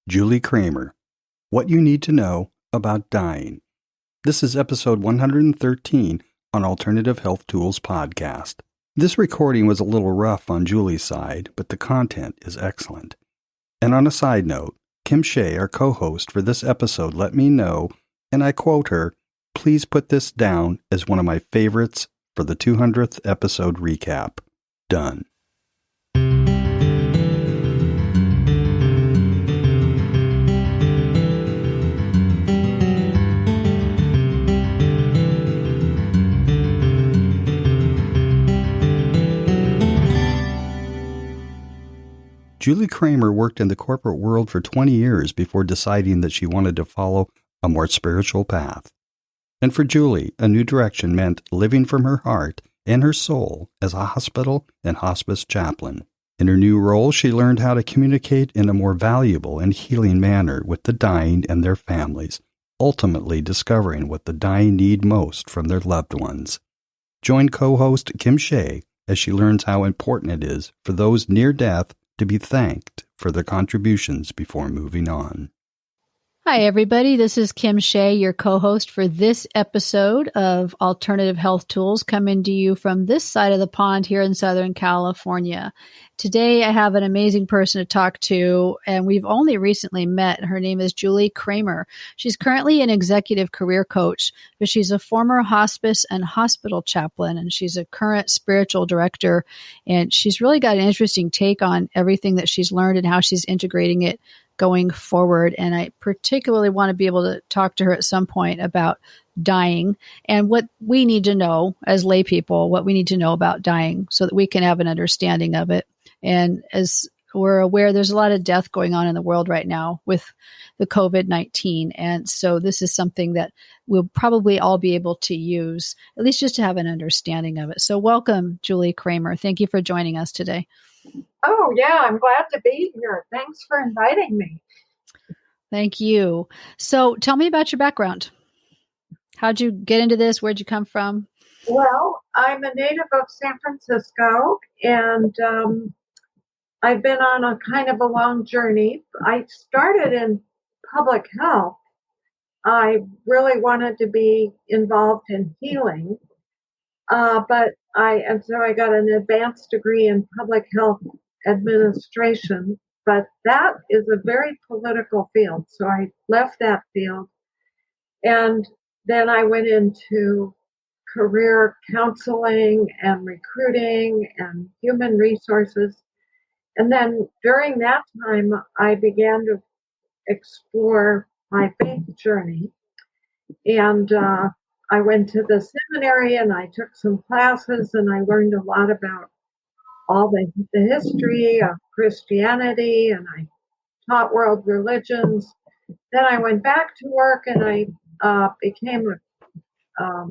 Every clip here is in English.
Julie Kramer, What You Need to Know About Dying. This is episode 113 on Alternative Health Tools podcast. This recording was a little rough on Julie's side, but the content is excellent. And on a side note, Kim Shea, our co-host for this episode, let me know, and I quote her, "Please put this down as one of my favorites for the 200th episode recap." Done. Julie Kramer worked in the corporate world for 20 years before deciding that she wanted to follow a more spiritual path. And for Julie, a new direction meant living from her heart and her soul as a hospital and hospice chaplain. In her new role, she learned how to communicate in a more valuable and healing manner with the dying and their families, ultimately discovering what the dying need most from their loved ones. Join co-host Kim Shea as she learns how important it is for those near death to be thanked for their contributions before moving on. Hi, everybody. This is Kim Shea, your co-host for this episode of Alternative Health Tools, coming to you from this side of the pond here in Southern California. Today, I have an amazing person to talk to, and we've only recently met. Her name is Julie Kramer. She's currently an executive career coach, but she's a former hospice and hospital chaplain, and she's a current spiritual director, and she's really got an interesting take on everything that she's learned and how she's integrating it going forward. And I particularly want to be able to talk to her at some point about dying and what we need to know as lay people, what we need to know about dying so that we can have an understanding of it. And as we're aware, there's a lot of death going on in the world right now with the COVID-19. And so this is something that we'll probably all be able to use, at least just to have an understanding of it. So welcome, Julie Kramer. Thank you for joining us today. Oh, yeah, I'm glad to be here. Thanks for inviting me. Thank you. So tell me about your background. How'd you get into this? Where'd you come from? Well, I'm a native of San Francisco, and I've been on a kind of a long journey. I started in public health. I really wanted to be involved in healing, so I got an advanced degree in public health administration, but that is a very political field. So I left that field, and then I went into career counseling and recruiting and human resources. And then during that time, I began to explore my faith journey. And I went to the seminary and I took some classes and I learned a lot about all the history of Christianity, and I taught world religions. Then I went back to work and I became a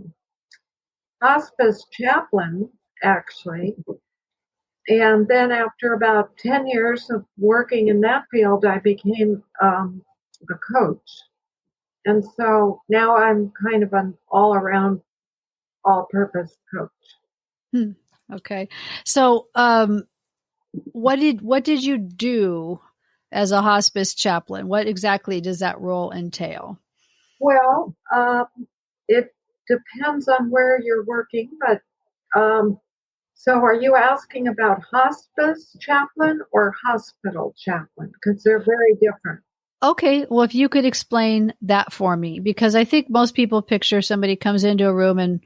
hospice chaplain, actually. And then after about 10 years of working in that field, I became a coach. And so now I'm kind of an all-around, all-purpose coach. Okay. So what did you do as a hospice chaplain? What exactly does that role entail? Well, it depends on where you're working, but so are you asking about hospice chaplain or hospital chaplain? Because they're very different. Okay. Well, if you could explain that for me, because I think most people picture somebody comes into a room and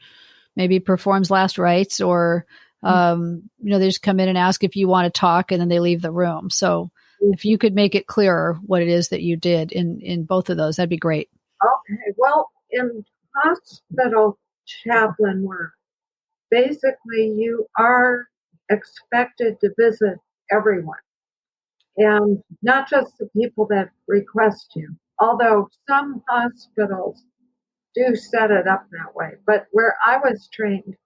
maybe performs last rites, or they just come in and ask if you want to talk and then they leave the room. So if you could make it clearer what it is that you did in both of those, that'd be great. Okay. Well, in hospital chaplain work, basically you are expected to visit everyone, and not just the people that request you, although some hospitals do set it up that way. But where I was trained,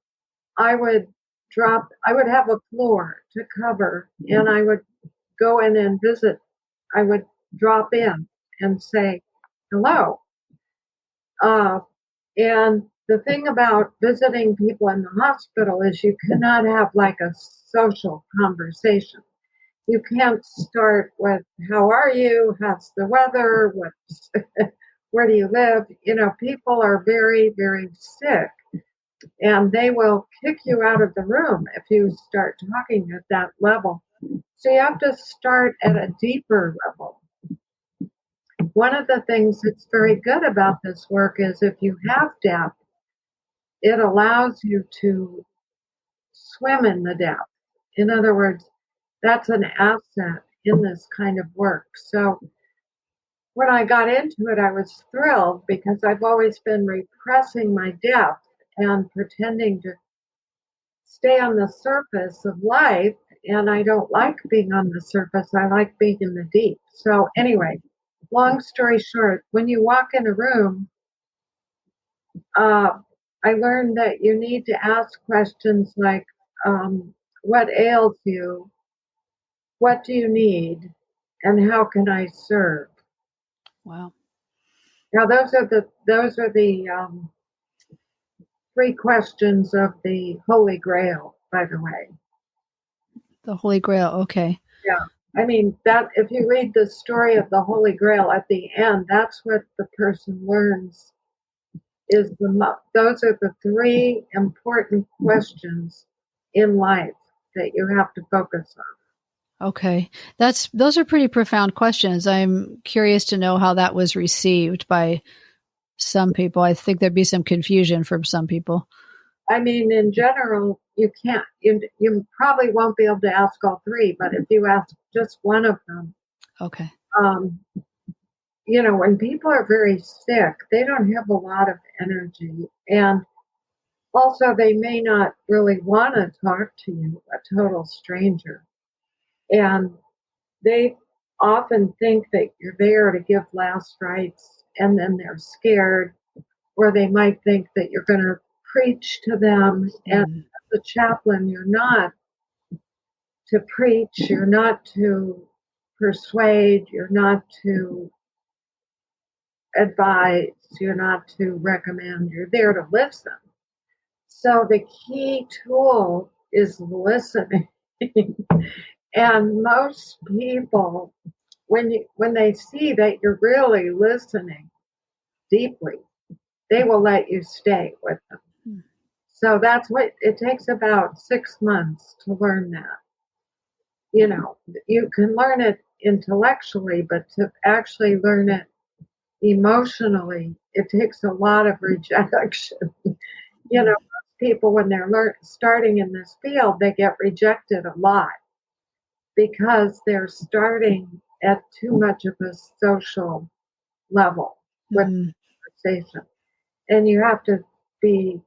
I would have a floor to cover, and I would go in and visit. I would drop in and say hello. And the thing about visiting people in the hospital is you cannot have like a social conversation. You can't start with, how are you? How's the weather? What's, where do you live? People are very, very sick, and they will kick you out of the room if you start talking at that level. So you have to start at a deeper level. One of the things that's very good about this work is if you have depth, it allows you to swim in the depth. In other words, that's an asset in this kind of work. So when I got into it, I was thrilled because I've always been repressing my depth and pretending to stay on the surface of life. And I don't like being on the surface. I like being in the deep. So anyway, long story short, when you walk in a room, I learned that you need to ask questions like, what ails you? What do you need? And how can I serve? Wow. Now, those are the 3 questions of the Holy Grail, by the way. The Holy Grail. Okay. Yeah. I mean, that if you read the story of the Holy Grail at the end, that's what the person learns those are the 3 important questions in life that you have to focus on. Okay. Those are pretty profound questions. I'm curious to know how that was received by some people. I think there'd be some confusion from some people. I mean, in general, you can't, you probably won't be able to ask all 3, but if you ask just one of them. Okay. When people are very sick, they don't have a lot of energy. And also, they may not really want to talk to you, a total stranger. And they often think that you're there to give last rites, and then they're scared, or they might think that you're going to preach to them. And as a chaplain, you're not to preach, you're not to persuade, you're not to advise, you're not to recommend, you're there to listen. So the key tool is listening. And most people, when they see that you're really listening deeply, they will let you stay with them. So that's what it takes, about 6 months to learn that. You can learn it intellectually, but to actually learn it emotionally, it takes a lot of rejection. Most people, when they're starting in this field, they get rejected a lot because they're starting at too much of a social level with conversation. And you have to be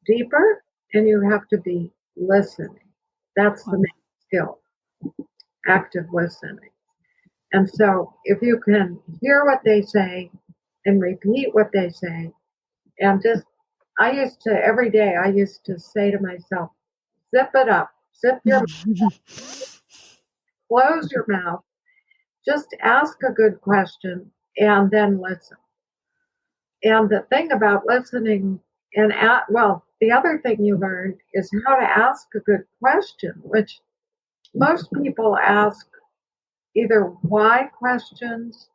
deeper, and you have to be listening. That's the main skill, active listening. And so if you can hear what they say and repeat what they say, and every day I used to say to myself, zip it up, zip your mouth, close your mouth, just ask a good question and then listen. And the thing about listening the other thing you learn is how to ask a good question, which most people ask either why questions,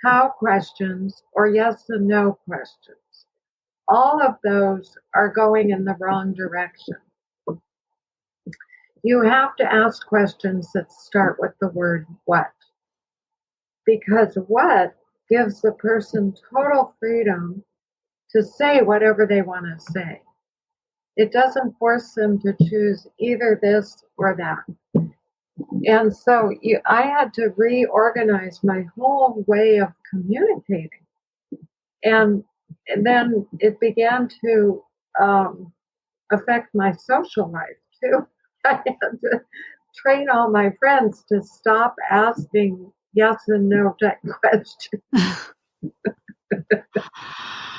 how questions, or yes and no questions. All of those are going in the wrong direction. You have to ask questions that start with the word what. Because what gives the person total freedom to say whatever they want to say. It doesn't force them to choose either this or that. And so I had to reorganize my whole way of communicating. And then it began to affect my social life too. I had to train all my friends to stop asking yes and no type questions.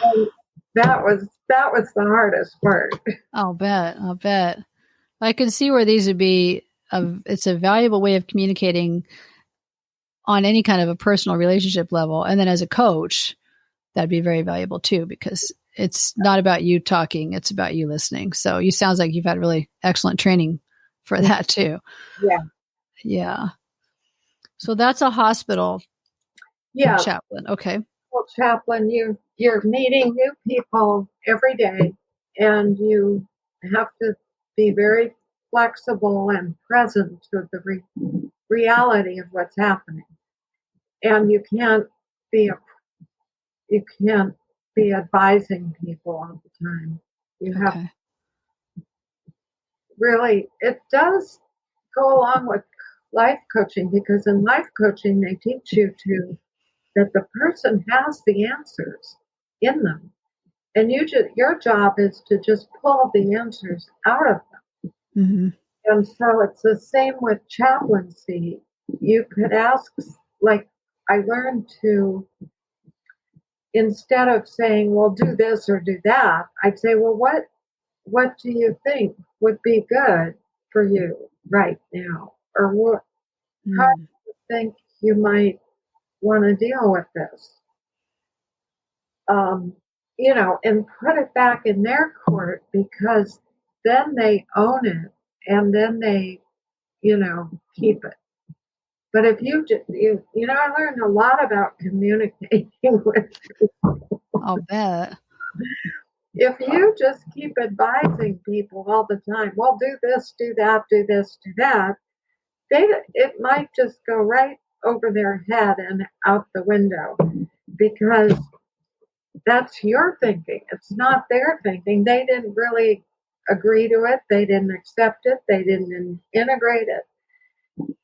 And that was the hardest part. I'll bet. I can see where these would be. It's a valuable way of communicating on any kind of a personal relationship level, and then as a coach, that'd be very valuable too, because it's not about you talking; it's about you listening. So, sounds like you've had really excellent training for that too. Yeah. Yeah. So that's a hospital chaplain. Okay. Well, chaplain, you're meeting new people every day, and you have to be very flexible and present to the reality of what's happening. And you can't be advising people all the time. You have really, it does go along with life coaching, because in life coaching they teach you that the person has the answers in them, and your job is to just pull the answers out of them. Mm-hmm. And so it's the same with chaplaincy. You could ask, like, I learned to, instead of saying, well, do this or do that, I'd say, well, what do you think would be good for you right now? Or how do you think you might want to deal with this? And put it back in their court, because then they own it, and then they, keep it. But if you I learned a lot about communicating with people. I'll bet. If you just keep advising people all the time, well, do this, do that, do this, do that, it might just go right over their head and out the window, because that's your thinking. It's not their thinking. They didn't really agree to it. They didn't accept it. They didn't integrate it.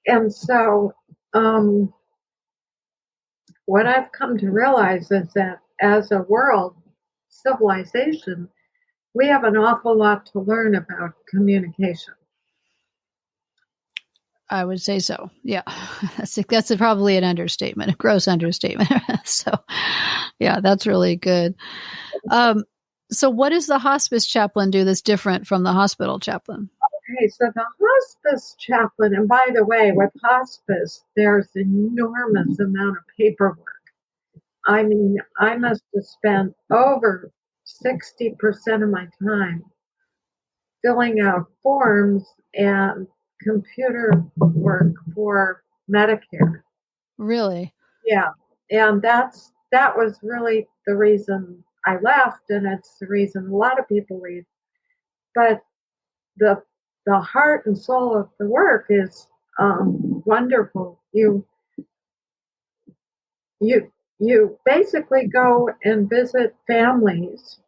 And so what I've come to realize is that as a world civilization, we have an awful lot to learn about communication. I would say so. Yeah. That's probably an understatement, a gross understatement. So, yeah, that's really good. So what does the hospice chaplain do that's different from the hospital chaplain? Okay, so the hospice chaplain, and by the way, with hospice, there's enormous amount of paperwork. I mean, I must have spent over 60% of my time filling out forms and computer work for Medicare. Really? Yeah. And that was really the reason I left, and it's the reason a lot of people leave. But the heart and soul of the work is wonderful. You basically go and visit families,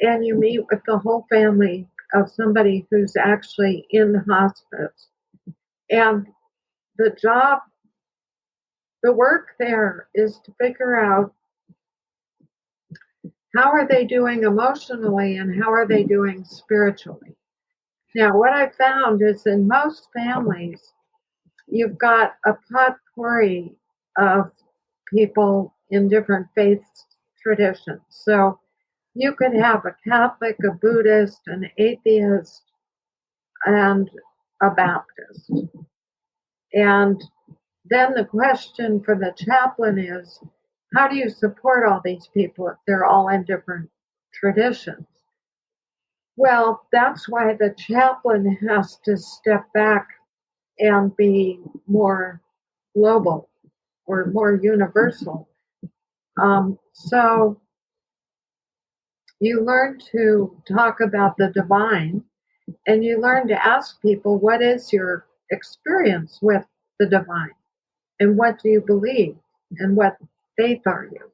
and you meet with the whole family of somebody who's actually in hospice. And the work there is to figure out, how are they doing emotionally and how are they doing spiritually? Now, what I found is in most families, you've got a potpourri of people in different faith traditions. So you could have a Catholic, a Buddhist, an atheist, and a Baptist. And then the question for the chaplain is, how do you support all these people if they're all in different traditions? Well, that's why the chaplain has to step back and be more global or more universal. So you learn to talk about the divine, and you learn to ask people, what is your experience with the divine? And what do you believe? And what faith are you?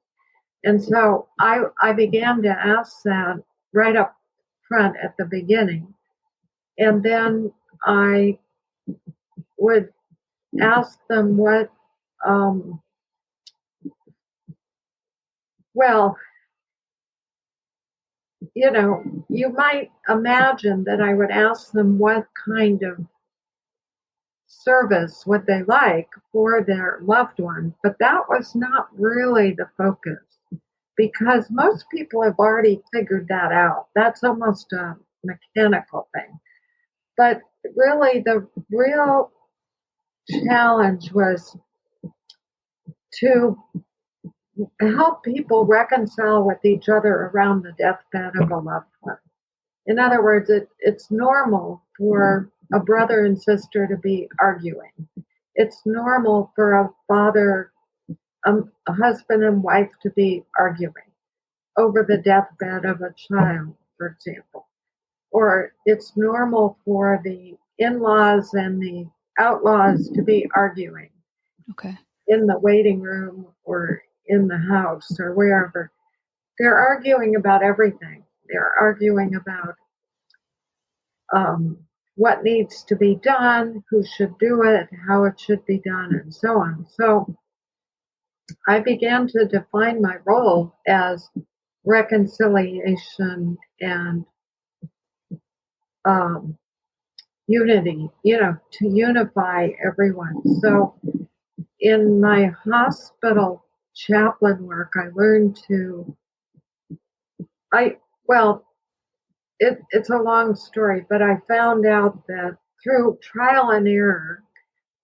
And so I began to ask that right up front at the beginning. And then I would ask them you might imagine that I would ask them what kind of service would they like for their loved one, but that was not really the focus, because most people have already figured that out. That's almost a mechanical thing. But really, the real challenge was to help people reconcile with each other around the deathbed of a loved one. In other words, it's normal for a brother and sister to be arguing. it's normal for a father, a husband and wife to be arguing over the deathbed of a child, for example. Or it's normal for the in-laws and the outlaws to be arguing Okay. in the waiting room or in the house or wherever. They're arguing about everything. They're arguing about what needs to be done, who should do it, how it should be done, and so on. So I began to define my role as reconciliation and unity, to unify everyone. So in my hospital chaplain work, I learned it's a long story, but I found out that through trial and error,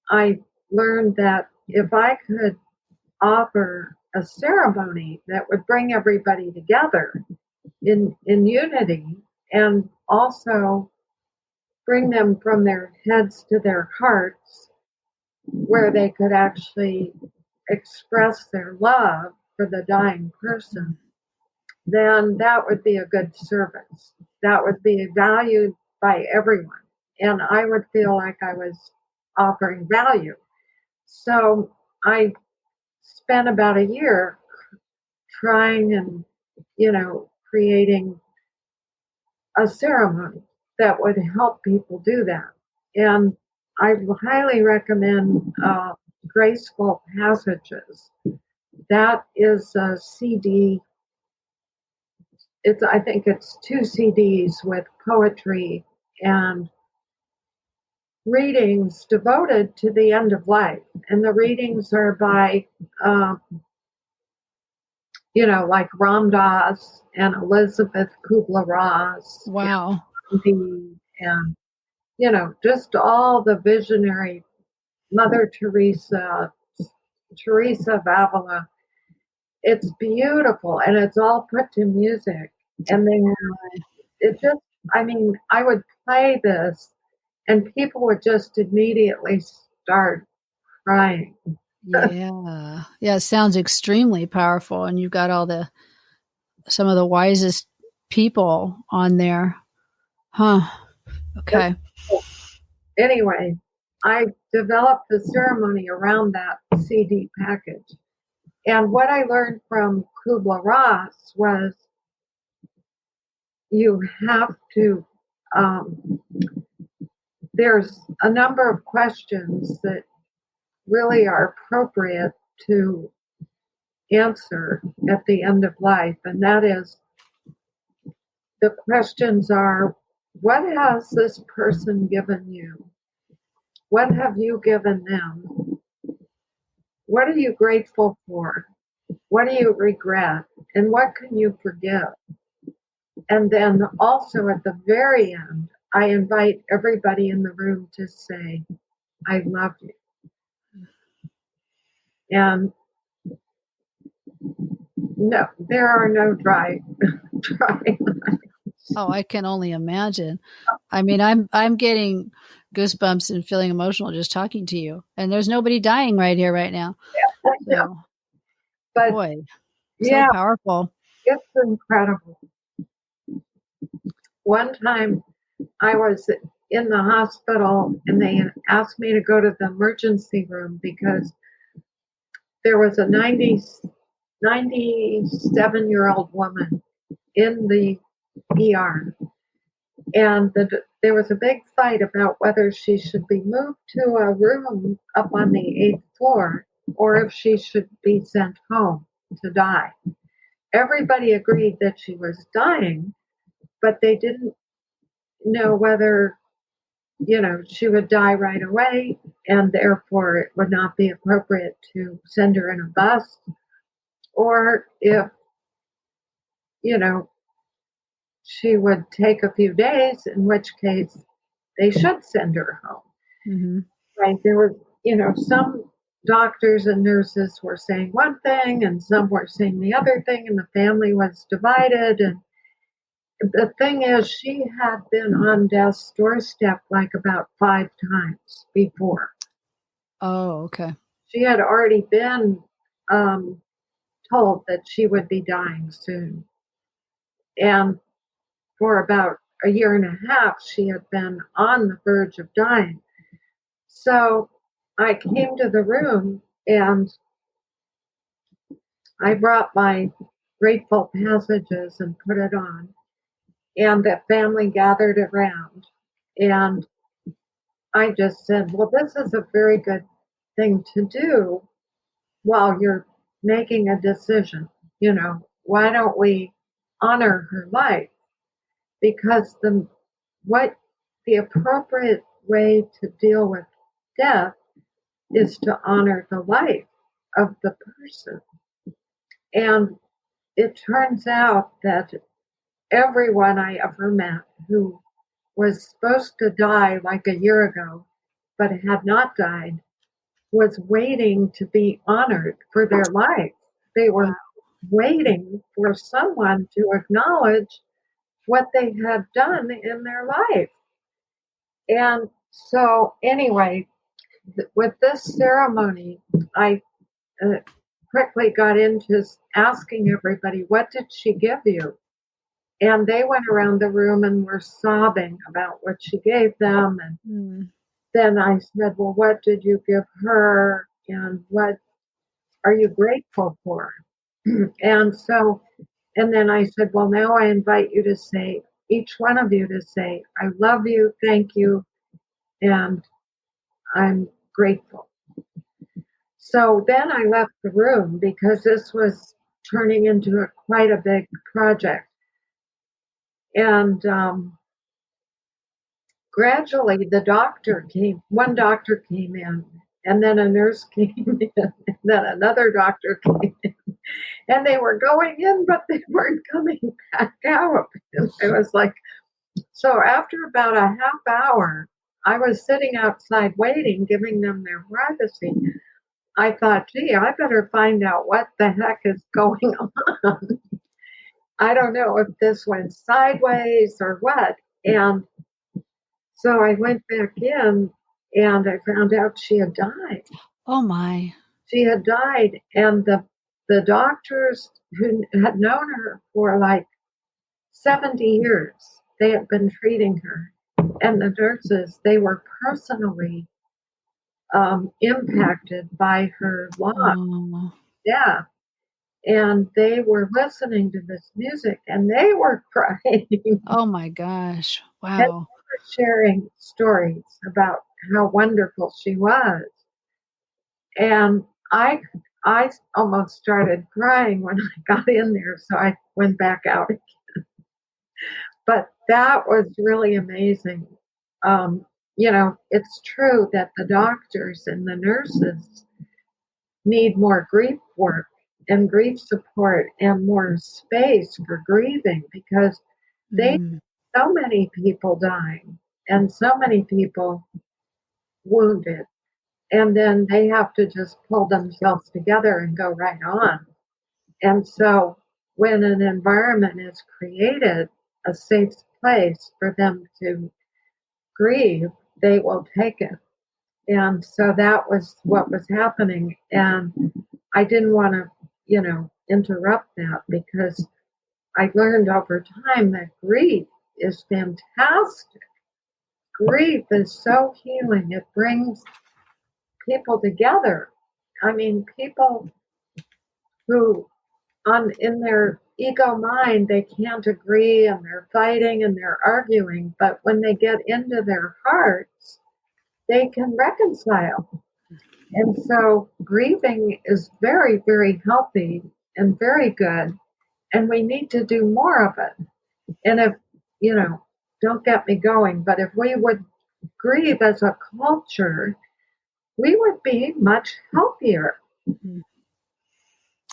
I learned that if I could offer a ceremony that would bring everybody together in unity and also bring them from their heads to their hearts, where they could actually express their love for the dying person, then that would be a good service. That would be valued by everyone. And I would feel like I was offering value. So I spent about a year trying and, creating a ceremony that would help people do that. And I highly recommend Graceful Passages. That is a CD. I think it's 2 CDs with poetry and readings devoted to the end of life. And the readings are by, like Ram Dass and Elizabeth Kubler-Ross. Wow. And, just all the visionary, Mother Teresa of Avila. It's beautiful, and it's all put to music. And I would play this, and people would just immediately start crying. Yeah. Yeah, it sounds extremely powerful, and you've got some of the wisest people on there. Huh. Okay. Anyway, I developed the ceremony around that CD package. And what I learned from Kubler-Ross was you have to, there's a number of questions that really are appropriate to answer at the end of life. And that is, the questions are, what has this person given you? What have you given them? What are you grateful for? What do you regret? And what can you forgive? And then also at the very end, I invite everybody in the room to say, I love you. And no, there are no dry lines. Oh, I can only imagine. I mean, I'm getting goosebumps and feeling emotional just talking to you. And there's nobody dying right here, right now. Yeah, so, but boy, yeah, so powerful. It's incredible. One time I was in the hospital and they asked me to go to the emergency room because there was a 97-year-old woman in the ER. And there was a big fight about whether she should be moved to a room up on the 8th floor or if she should be sent home to die. Everybody agreed that she was dying, but they didn't know whether, she would die right away and therefore it would not be appropriate to send her in a bus, or if, she would take a few days, in which case they should send her home. Mm-hmm. Right? There were, some doctors and nurses were saying one thing and some were saying the other thing, and the family was divided. And the thing is, she had been on death's doorstep like about 5 times before. Oh, okay. She had already been told that she would be dying soon. And for about a year and a half, she had been on the verge of dying. So I came to the room and I brought my Grateful Passages and put it on. And the family gathered around. And I just said, well, this is a very good thing to do while you're making a decision. Why don't we honor her life? Because the appropriate way to deal with death is to honor the life of the person. And it turns out that everyone I ever met who was supposed to die like a year ago, but had not died, was waiting to be honored for their life. They were waiting for someone to acknowledge what they had done in their life. And so, anyway, with this ceremony, I quickly got into asking everybody, what did she give you? And they went around the room and were sobbing about what she gave them. And then I said, well, what did you give her? And what are you grateful for? And then I said, well, now I invite you to say, each one of you to say, I love you, thank you, and I'm grateful. So then I left the room because this was turning into quite a big project. And gradually one doctor came in, and then a nurse came in, and then another doctor came in. And they were going in, but they weren't coming back out. And I was like, so after about a half hour, I was sitting outside waiting, giving them their privacy. I thought, gee, I better find out what the heck is going on. I don't know if this went sideways or what. And so I went back in and I found out she had died. Oh, my. She had died. And the doctors who had known her for like 70 years, they had been treating her. And the nurses, they were personally impacted by her loss, death. And they were listening to this music and they were crying. Oh my gosh. Wow. And they were sharing stories about how wonderful she was. And I almost started crying when I got in there, so I went back out again. But that was really amazing. It's true that the doctors and the nurses need more grief work and grief support and more space for grieving because they so many people dying and so many people wounded. And then they have to just pull themselves together and go right on. And so when an environment is created, a safe place for them to grieve, they will take it. And so that was what was happening. And I didn't want to, interrupt that because I learned over time that grief is fantastic. Grief is so healing. It brings people together. I mean, people who in their ego mind, they can't agree and they're fighting and they're arguing. But when they get into their hearts, they can reconcile. And so grieving is very, very healthy and very good. And we need to do more of it. And if, don't get me going, but if we would grieve as a culture, we would be much healthier.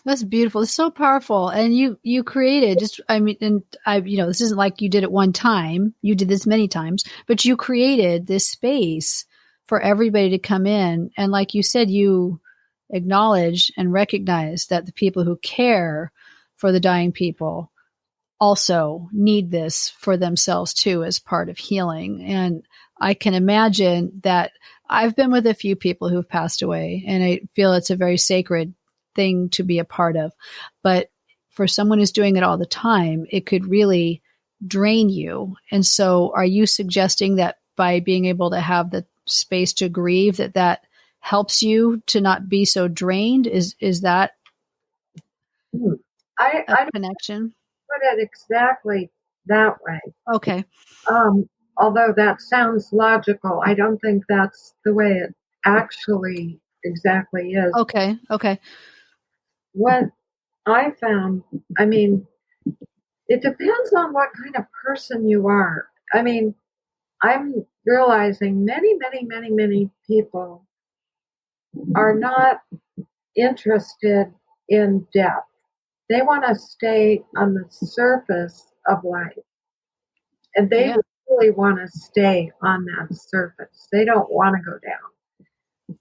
That's beautiful. It's so powerful. And you created this isn't like you did it one time. You did this many times, but you created this space for everybody to come in. And like you said, you acknowledge and recognize that the people who care for the dying people also need this for themselves too, as part of healing. And I can imagine that I've been with a few people who've passed away, and I feel it's a very sacred thing to be a part of. But for someone who's doing it all the time, it could really drain you. And so are you suggesting that by being able to have the space to grieve, that helps you to not be so drained? Is that I don't connection? put it exactly that way. Okay. Although that sounds logical, I don't think that's the way it actually exactly is. Okay. What I found, I mean, it depends on what kind of person you are. I mean, I'm realizing many people are not interested in depth. They want to stay on the surface of life. And they really want to stay on that surface. They don't want to go down.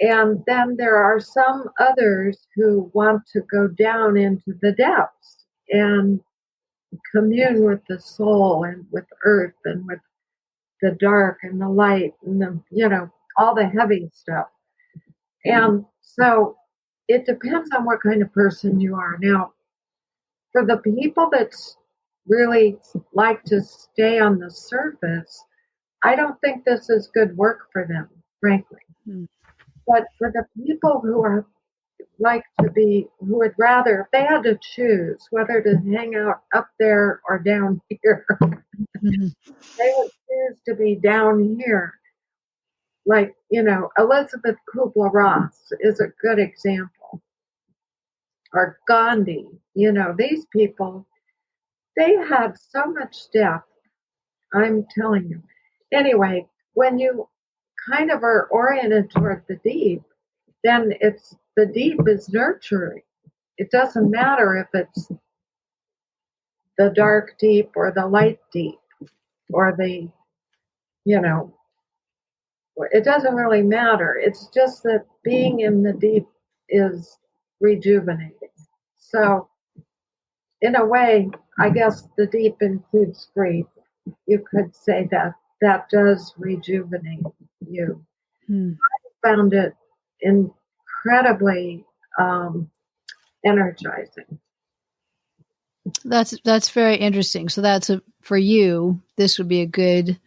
And then there are some others who want to go down into the depths and commune with the soul and with earth and with the dark and the light and all the heavy stuff. And so it depends on what kind of person you are. Now, for the people that really like to stay on the surface, I don't think this is good work for them, frankly. But for the people who are who would rather, if they had to choose whether to hang out up there or down here, they would choose to be down here. Like, Elizabeth Kubler-Ross is a good example. Or Gandhi, these people, they had so much depth, I'm telling you. Anyway, when you kind of are oriented toward the deep, then the deep is nurturing. It doesn't matter if it's the dark deep or the light deep or it doesn't really matter. It's just that being in the deep is rejuvenating. So, in a way, I guess the deep includes grief. You could say that does rejuvenate you. I found it incredibly energizing. That's very interesting. So for you, this would be a good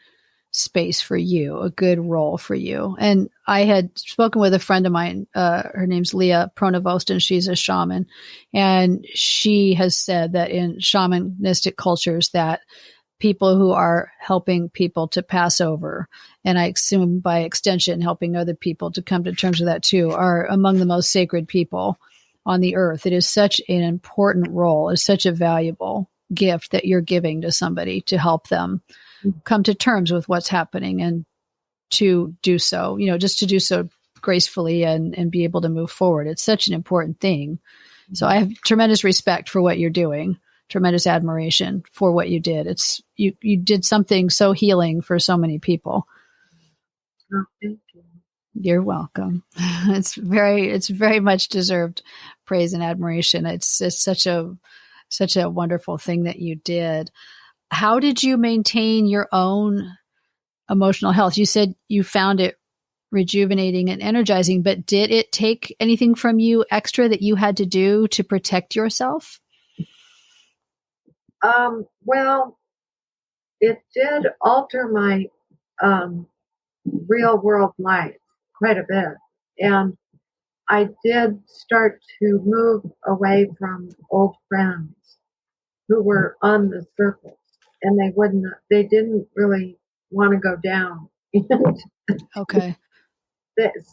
space for you, a good role for you. And I had spoken with a friend of mine, her name's Leah Pronovost, and she's a shaman. And she has said that in shamanistic cultures that people who are helping people to pass over, and I assume by extension helping other people to come to terms with that too, are among the most sacred people on the earth. It is such an important role. It's such a valuable gift that you're giving to somebody to help them come to terms with what's happening and to do so, just to do so gracefully and be able to move forward. It's such an important thing. So I have tremendous respect for what you're doing, tremendous admiration for what you did. You did something so healing for so many people. Oh, thank you. You're welcome. It's very much deserved praise and admiration. It's such a wonderful thing that you did. How did you maintain your own emotional health? You said you found it rejuvenating and energizing, but did it take anything from you extra that you had to do to protect yourself? Well, it did alter my real world life quite a bit. And I did start to move away from old friends who were on the surface, and they didn't really want to go down. Okay.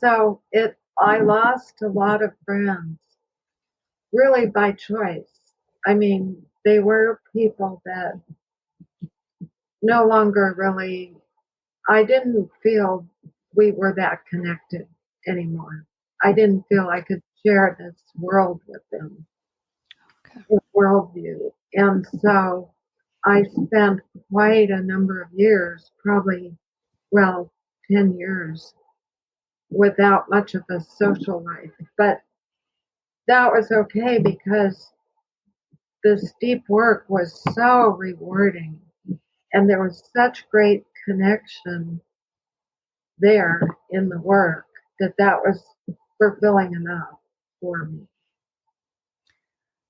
So I lost a lot of friends really by choice. I mean, they were people that no longer really, I didn't feel we were that connected anymore. I didn't feel I could share this world with them, this worldview. And so I spent quite a number of years, probably, 10 years, without much of a social life. But that was okay because this deep work was so rewarding and there was such great connection there in the work, that was fulfilling enough for me.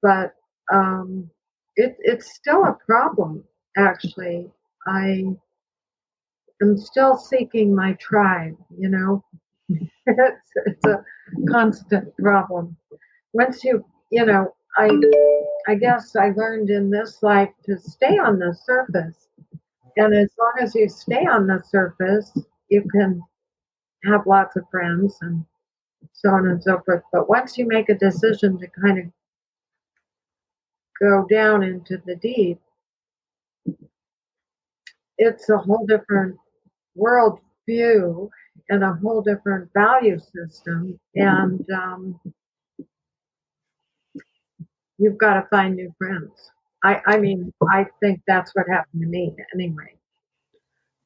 But it's still a problem, actually. I am still seeking my tribe, it's a constant problem. Once I guess I learned in this life to stay on the surface. And as long as you stay on the surface, you can have lots of friends and so on and so forth. But once you make a decision to kind of go down into the deep, it's a whole different world view and a whole different value system. And you've got to find new friends. I mean, I think that's what happened to me anyway.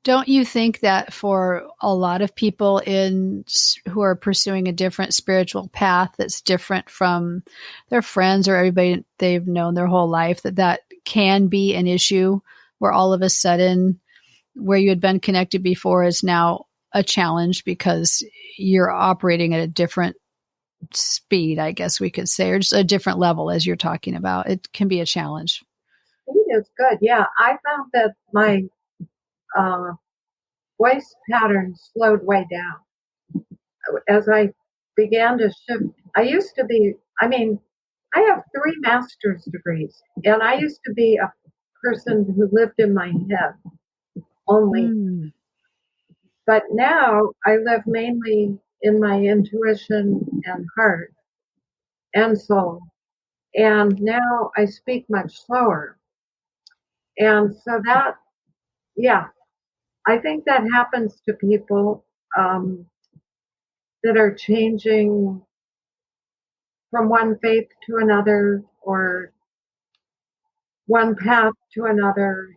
Don't you think that for a lot of people who are pursuing a different spiritual path that's different from their friends or everybody they've known their whole life, that can be an issue where all of a sudden where you had been connected before is now a challenge because you're operating at a different speed, I guess we could say, or just a different level as you're talking about? It can be a challenge. Speed is good. Yeah, I found that my voice pattern slowed way down as I began to shift. I have 3 master's degrees, and I used to be a person who lived in my head only. But now I live mainly in my intuition and heart and soul. And now I speak much slower. And so I think that happens to people that are changing from one faith to another or one path to another.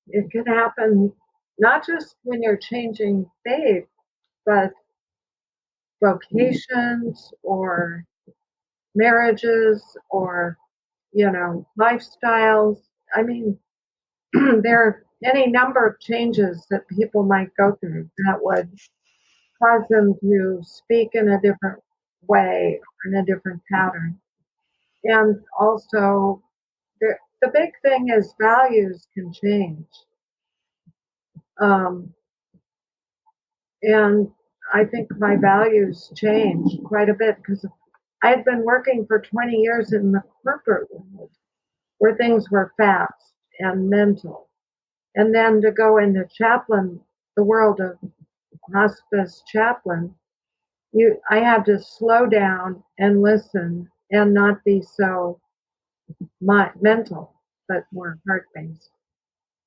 It can happen not just when you're changing faith, but vocations or marriages or, lifestyles. I mean, there are any number of changes that people might go through that would cause them to speak in a different way or in a different pattern. And also, the big thing is values can change. And I think my values changed quite a bit because I had been working for 20 years in the corporate world where things were fast and mental. And then to go into the world of hospice chaplain, I had to slow down and listen and not be so mental, but more heart-based.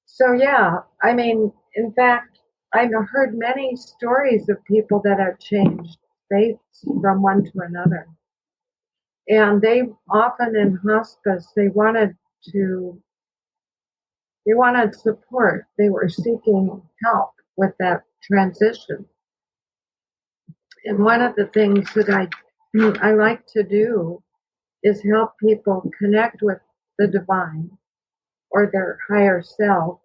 So yeah, I mean, in fact, I've heard many stories of people that have changed faiths from one to another. And they often in hospice, they wanted support. They were seeking help with that transition. And one of the things that I like to do is help people connect with the divine or their higher self.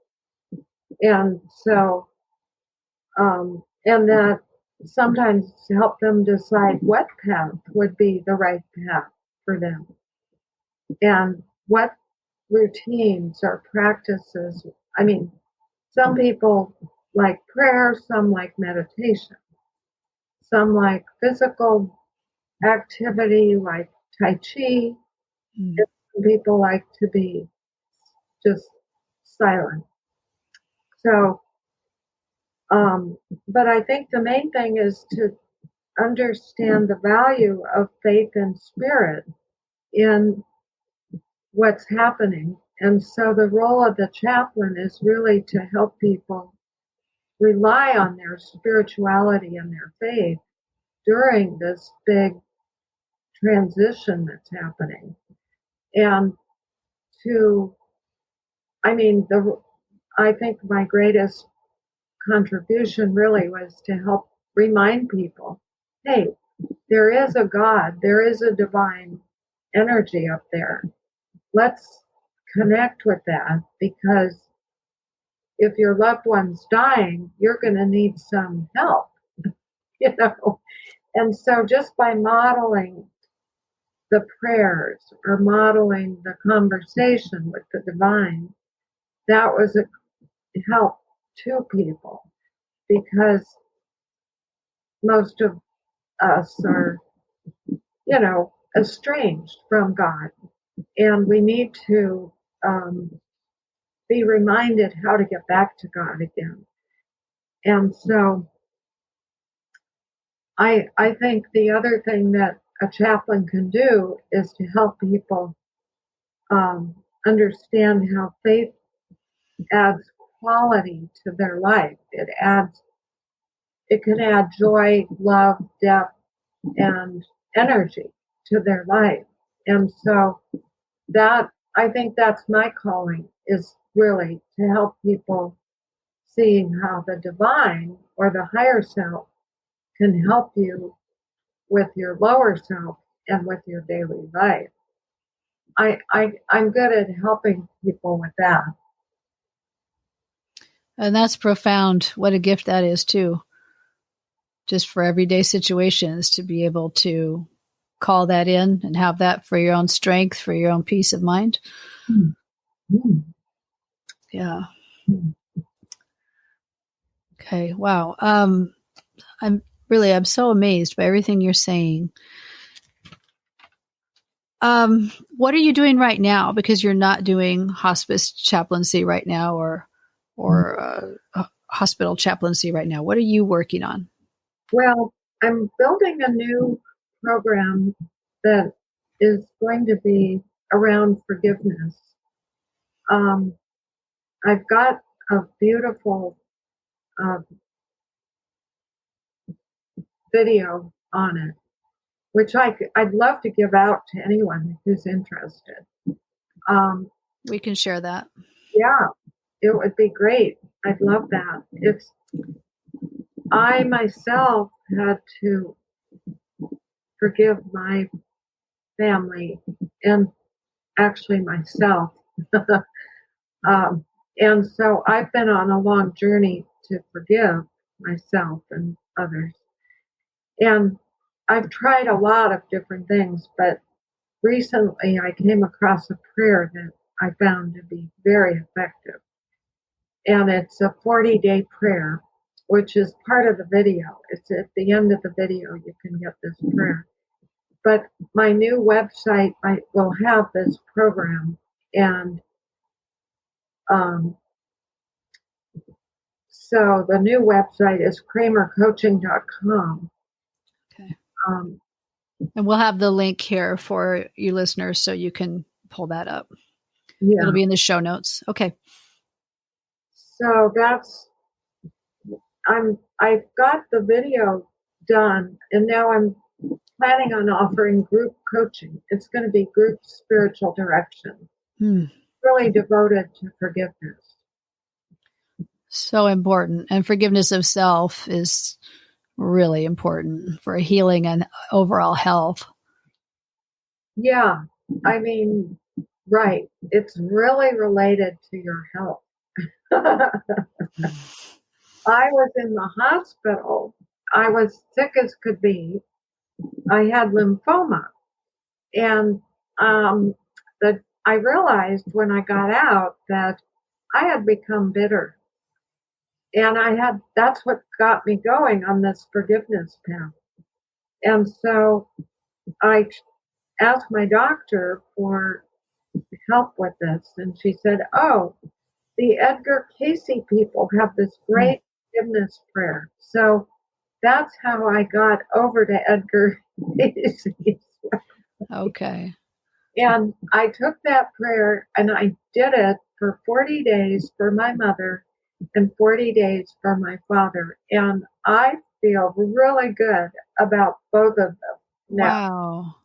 And so, and that sometimes help them decide what path would be the right path for them and what routines or practices. I mean, some people like prayer, some like meditation, some like physical activity like Tai Chi. Some people like to be just silent. So, but I think the main thing is to understand the value of faith and spirit in what's happening. And so the role of the chaplain is really to help people rely on their spirituality and their faith during this big transition that's happening. And I think my greatest contribution really was to help remind people, hey, there is a God, there is a divine energy up there. Let's connect with that because if your loved one's dying, you're going to need some help, you know. And so just by modeling the prayers or modeling the conversation with the divine, that was a help to people, because most of us are, you know, estranged from God, and we need to be reminded how to get back to God again. And so I think the other thing that a chaplain can do is to help people understand how faith adds quality to their life. It can add joy, love, depth, and energy to their life. And so I think that's my calling, is really to help people see how the divine or the higher self can help you with your lower self and with your daily life. I'm good at helping people with that. And that's profound. What a gift that is, too. Just for everyday situations, to be able to call that in and have that for your own strength, for your own peace of mind. Mm-hmm. Yeah. Okay. Wow. I'm so amazed by everything you're saying. What are you doing right now? Because you're not doing hospice chaplaincy right now, or hospital chaplaincy right now. What are you working on? Well, I'm building a new program that is going to be around forgiveness. I've got a beautiful video on it, which I'd love to give out to anyone who's interested. We can share that. Yeah, it would be great. I'd love that. I myself had to forgive my family and actually myself. And so I've been on a long journey to forgive myself and others. And I've tried a lot of different things, but recently I came across a prayer that I found to be very effective. And it's a 40-day prayer, which is part of the video. It's at the end of the video, you can get this prayer. But my new website will have this program. And so the new website is kramercoaching.com. Okay. And we'll have the link here for you listeners so you can pull that up. Yeah. It'll be in the show notes. Okay. So I've got the video done, and now I'm planning on offering group coaching. It's going to be group spiritual direction, really devoted to forgiveness. So important. And forgiveness of self is really important for healing and overall health. Yeah, I mean, right. It's really related to your health. I was in the hospital. I was sick as could be. I had lymphoma. And I realized when I got out that I had become bitter. And that's what got me going on this forgiveness path. And so I asked my doctor for help with this. And she said, oh, the Edgar Casey people have this great forgiveness prayer. So that's how I got over to Edgar Casey. Okay. And I took that prayer and I did it for 40 days for my mother and 40 days for my father. And I feel really good about both of them now. Wow.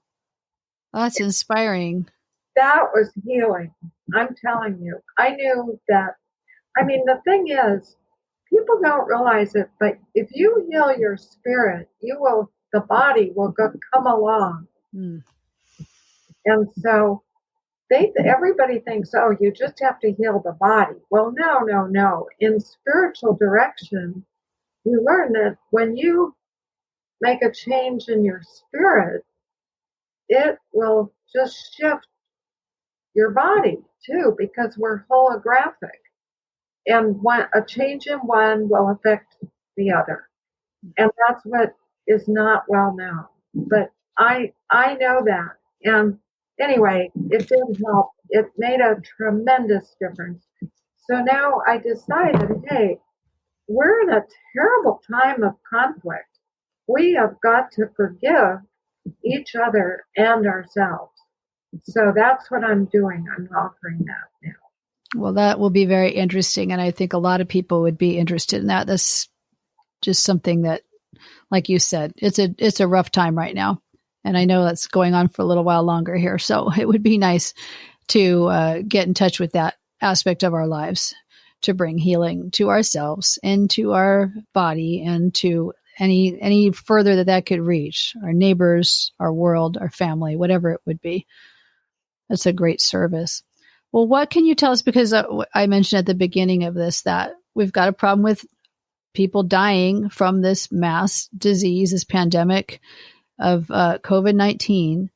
That's inspiring. That was healing. I'm telling you. I knew that. I mean, the thing is, people don't realize it, but if you heal your spirit, the body will come along. And so everybody thinks, oh, you just have to heal the body. Well, no. In spiritual direction, you learn that when you make a change in your spirit, it will just shift your body too, because we're holographic. And a change in one will affect the other. And that's what is not well known. But I know that. And anyway, it did help. It made a tremendous difference. So now I decided, hey, we're in a terrible time of conflict. We have got to forgive each other and ourselves. So that's what I'm doing. I'm offering that now. Well, that will be very interesting. And I think a lot of people would be interested in that. That's just something that, like you said, it's a rough time right now. And I know that's going on for a little while longer here. So it would be nice to get in touch with that aspect of our lives, to bring healing to ourselves and to our body and to any further that could reach our neighbors, our world, our family, whatever it would be. That's a great service. Well, what can you tell us? Because I mentioned at the beginning of this that we've got a problem with people dying from this mass disease, this pandemic of COVID-19.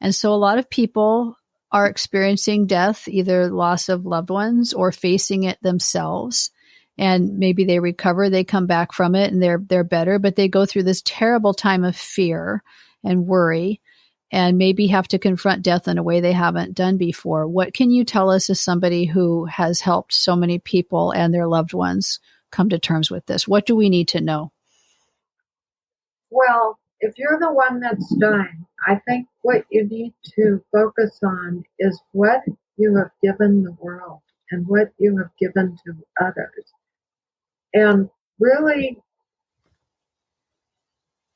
And so a lot of people are experiencing death, either loss of loved ones or facing it themselves. And maybe they recover, they come back from it and they're better, but they go through this terrible time of fear and worry and maybe have to confront death in a way they haven't done before. What can you tell us as somebody who has helped so many people and their loved ones come to terms with this? What do we need to know? Well, if you're the one that's dying, I think what you need to focus on is what you have given the world and what you have given to others. And really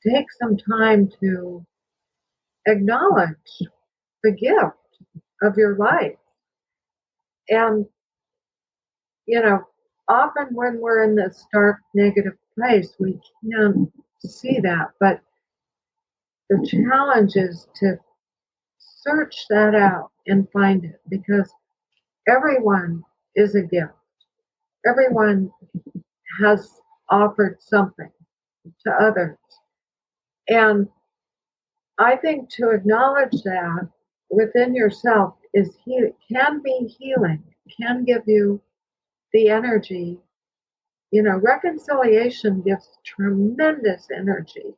take some time to acknowledge the gift of your life. And, often when we're in this dark, negative place, we can't see that. But the challenge is to search that out and find it, because everyone is a gift. Everyone has offered something to others. And I think to acknowledge that within yourself can be healing, can give you the energy. Reconciliation gives tremendous energy.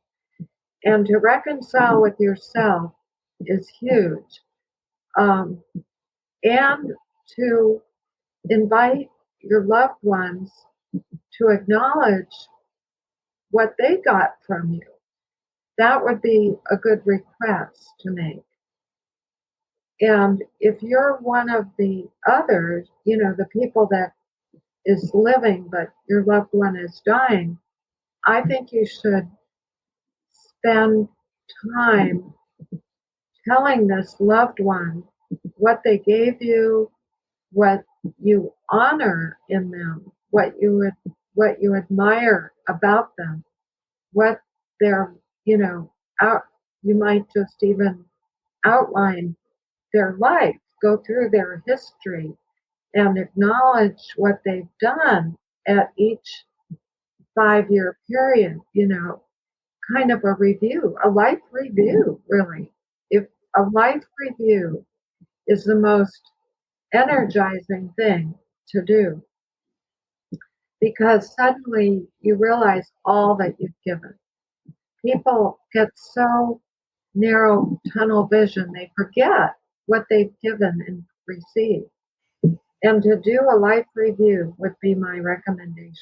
And to reconcile with yourself is huge. And to invite your loved ones to acknowledge what they got from you. That would be a good request to make. And if you're one of the others, the people that is living but your loved one is dying, I think you should spend time telling this loved one what they gave you, what you honor in them, what you admire about them, what they're, you might just even outline their life, go through their history, and acknowledge what they've done at each 5-year period, kind of a review, a life review, really. If a life review is the most energizing thing to do, because suddenly you realize all that you've given. People get so narrow tunnel vision, they forget what they've given and received. And to do a life review would be my recommendation.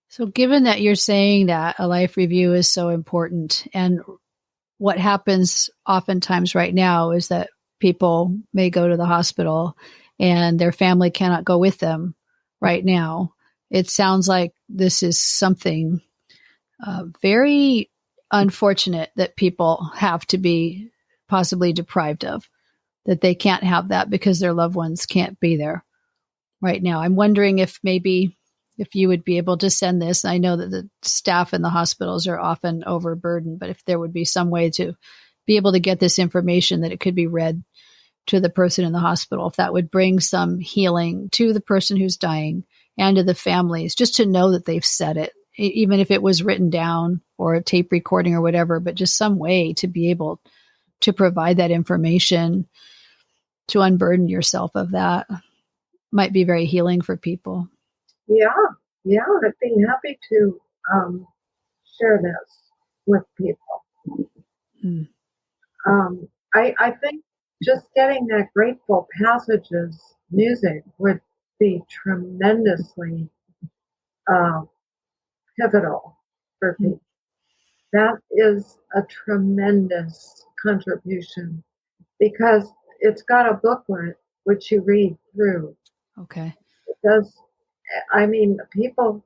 So given that you're saying that a life review is so important, and what happens oftentimes right now is that people may go to the hospital and their family cannot go with them right now. It sounds like this is something very unfortunate that people have to be possibly deprived of, that they can't have that because their loved ones can't be there right now. I'm wondering if you would be able to send this. I know that the staff in the hospitals are often overburdened, but if there would be some way to be able to get this information that it could be read to the person in the hospital, if that would bring some healing to the person who's dying and to the families, just to know that they've said it, even if it was written down or a tape recording or whatever, but just some way to be able to provide that information to unburden yourself of that might be very healing for people. Yeah, I'd be happy to share this with people. Hmm. I think just getting that Grateful Passages music would be tremendously pivotal for people. That is a tremendous contribution because it's got a booklet which you read through. Okay. It does. I mean, people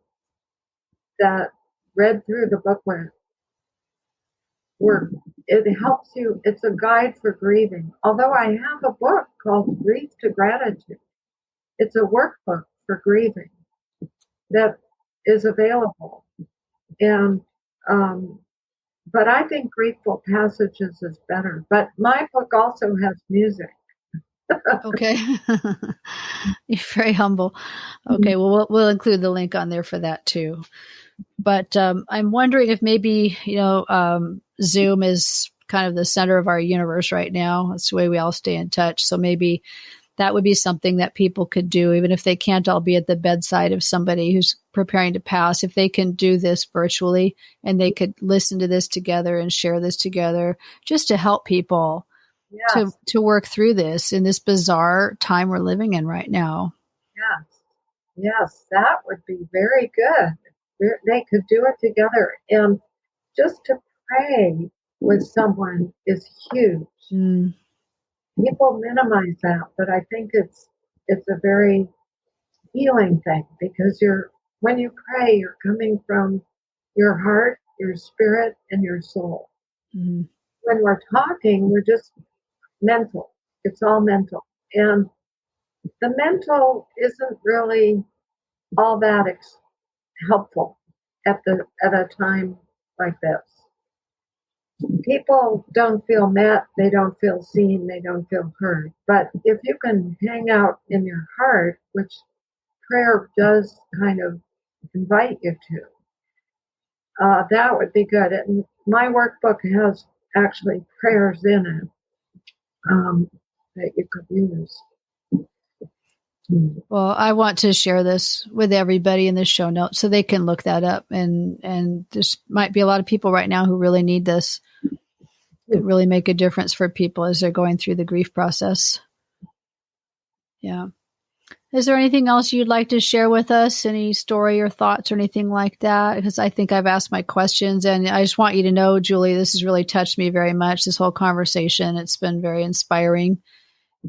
that read through the booklet it helps you. It's a guide for grieving. Although I have a book called Grief to Gratitude. It's a workbook for grieving that is available. And, but I think Grateful Passages is better. But my book also has music. Okay. You're very humble. Okay. Well, we'll include the link on there for that too. But I'm wondering if maybe, Zoom is kind of the center of our universe right now. That's the way we all stay in touch. So maybe that would be something that people could do, even if they can't all be at the bedside of somebody who's preparing to pass. If they can do this virtually and they could listen to this together and share this together, just to help people to work through this in this bizarre time we're living in right now. Yes, that would be very good. They could do it together. And just to pray with someone is huge. People minimize that, but I think it's a very healing thing because when you pray, you're coming from your heart, your spirit, and your soul. When we're talking, we're just mental. It's all mental. And the mental isn't really all that helpful at a time like this. People don't feel met, they don't feel seen, they don't feel heard. But if you can hang out in your heart, which prayer does kind of invite you to, that would be good. And my workbook has actually prayers in it that you could use. Well, I want to share this with everybody in the show notes so they can look that up. And there's might be a lot of people right now who really need this. Could really make a difference for people as they're going through the grief process. Yeah. Is there anything else you'd like to share with us? Any story or thoughts or anything like that? Because I think I've asked my questions, and I just want you to know, Julie, this has really touched me very much, this whole conversation. It's been very inspiring.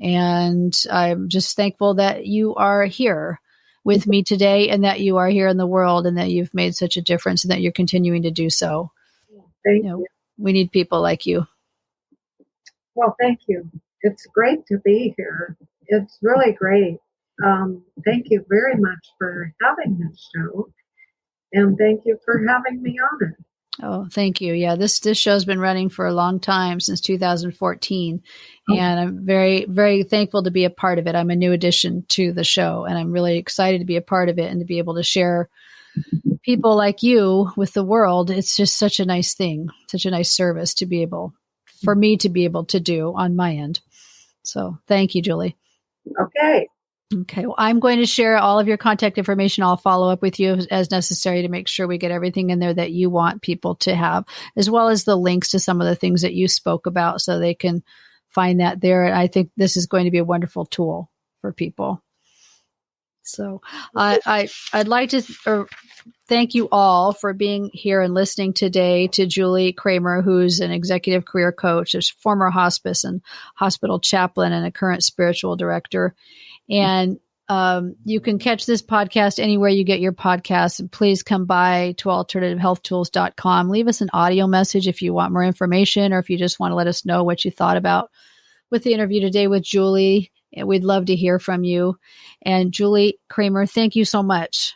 And I'm just thankful that you are here with me today and that you are here in the world and that you've made such a difference and that you're continuing to do so. Thank you. We need people like you. Well, thank you. It's great to be here. It's really great. Thank you very much for having this show. And thank you for having me on it. Oh, thank you. Yeah, this show's been running for a long time, since 2014. And I'm very, very thankful to be a part of it. I'm a new addition to the show, and I'm really excited to be a part of it and to be able to share people like you with the world. It's just such a nice thing, such a nice service for me to be able to do on my end. So thank you, Julie. Okay. Okay. Well, I'm going to share all of your contact information. I'll follow up with you as necessary to make sure we get everything in there that you want people to have, as well as the links to some of the things that you spoke about so they can find that there. And I think this is going to be a wonderful tool for people. So I'd like to thank you all for being here and listening today to Julie Kramer, who's an executive career coach, a former hospice and hospital chaplain, and a current spiritual director. And you can catch this podcast anywhere you get your podcasts. And please come by to alternativehealthtools.com. Leave us an audio message if you want more information or if you just want to let us know what you thought about with the interview today with Julie. We'd love to hear from you. And Julie Kramer, thank you so much